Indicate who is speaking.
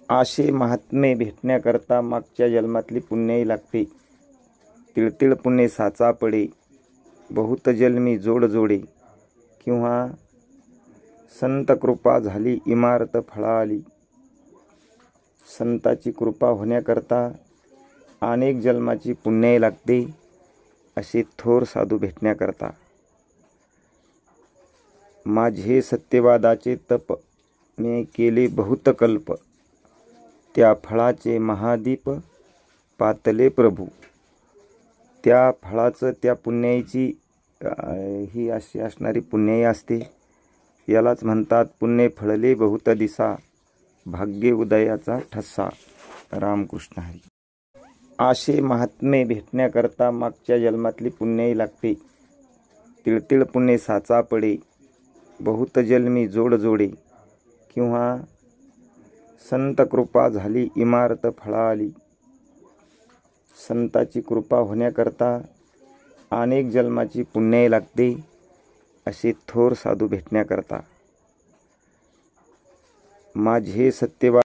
Speaker 1: आशे महात्मे भेटण्याकरता मागच्या जन्मातली पुण्याई लागते. तिळतिळ पुणे साचा पडे, बहुत जन्मी जोड जोडे. किंवा संत कृपा झाली इमारत फळाली. संताची कृपा होण्याकरता अनेक जन्माची पुण्याई लागते. असे थोर साधू भेटण्याकरता माझे सत्यवादाचे तप मी केले बहुत कल्प. त्या फळाचे महादीप पातले प्रभू. त्या फळाचं त्या पुण्याईची ही अशी असणारी पुण्याई असते. यालाच म्हणतात पुण्य फळले बहुत दिसा, भाग्य उदयाचा ठसा. रामकृष्ण हरी. आशे महात्मे भेटण्याकरता मागच्या जन्मातली पुण्याई लागते. तिळतिळ पुणे साचा पडे, बहुत जन्मी जोड जोडे. किंवा संत कृपा झाली इमारत फळाली. संताची कृपा होण्याकरता अनेक जन्माची पुण्याई लागते. असे थोर साधू भेटण्याकरता माझे सत्यवाद